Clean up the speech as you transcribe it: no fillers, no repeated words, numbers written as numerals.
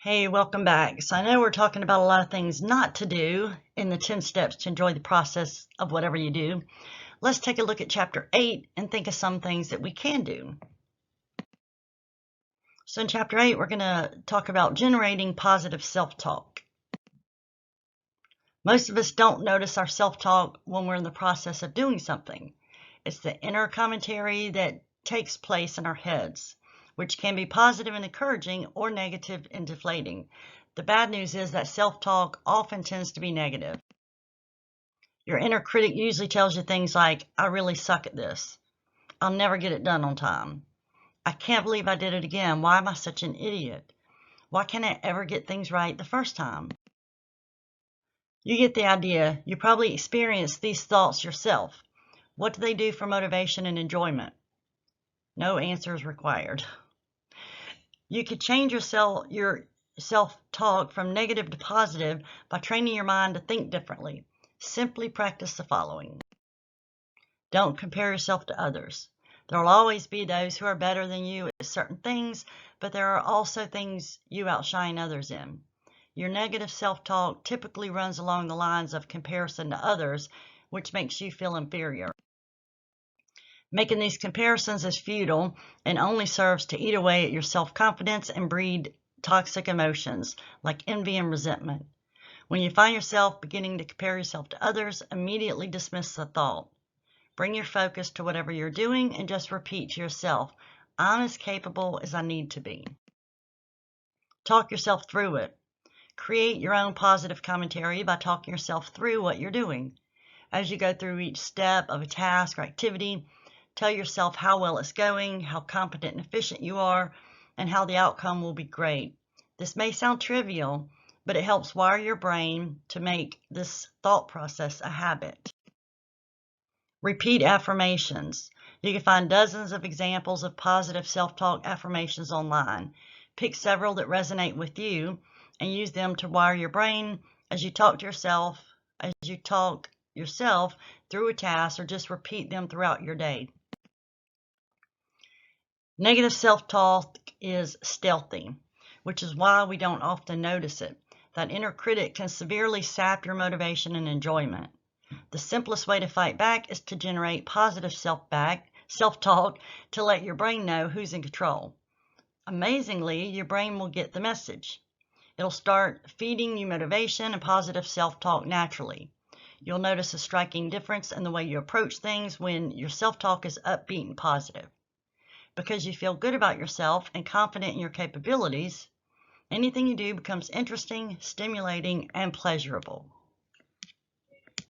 Hey, welcome back. So I know we're talking about a lot of things not to do in the 10 steps to enjoy the process of whatever you do. Let's take a look at chapter 8 and think of some things that we can do. So in chapter 8, we're going to talk about generating positive self-talk. Most of us don't notice our self-talk when we're in the process of doing something. It's the inner commentary that takes place in our heads, which can be positive and encouraging or negative and deflating. The bad news is that self-talk often tends to be negative. Your inner critic usually tells you things like, I really suck at this. I'll never get it done on time. I can't believe I did it again. Why am I such an idiot? Why can't I ever get things right the first time? You get the idea. You probably experienced these thoughts yourself. What do they do for motivation and enjoyment? No answers required. You could change your self-talk from negative to positive by training your mind to think differently. Simply practice the following. Don't compare yourself to others. There will always be those who are better than you at certain things, but there are also things you outshine others in. Your negative self-talk typically runs along the lines of comparison to others, which makes you feel inferior. Making these comparisons is futile and only serves to eat away at your self-confidence and breed toxic emotions like envy and resentment. When you find yourself beginning to compare yourself to others, immediately dismiss the thought. Bring your focus to whatever you're doing and just repeat to yourself, I'm as capable as I need to be. Talk yourself through it. Create your own positive commentary by talking yourself through what you're doing. As you go through each step of a task or activity, tell yourself how well it's going, how competent and efficient you are, and how the outcome will be great. This may sound trivial, but it helps wire your brain to make this thought process a habit. Repeat affirmations. You can find dozens of examples of positive self-talk affirmations online. Pick several that resonate with you and use them to wire your brain as you talk yourself through a task, or just repeat them throughout your day. Negative self-talk is stealthy, which is why we don't often notice it. That inner critic can severely sap your motivation and enjoyment. The simplest way to fight back is to generate positive self-talk to let your brain know who's in control. Amazingly, your brain will get the message. It'll start feeding you motivation and positive self-talk naturally. You'll notice a striking difference in the way you approach things when your self-talk is upbeat and positive. Because you feel good about yourself and confident in your capabilities, anything you do becomes interesting, stimulating, and pleasurable.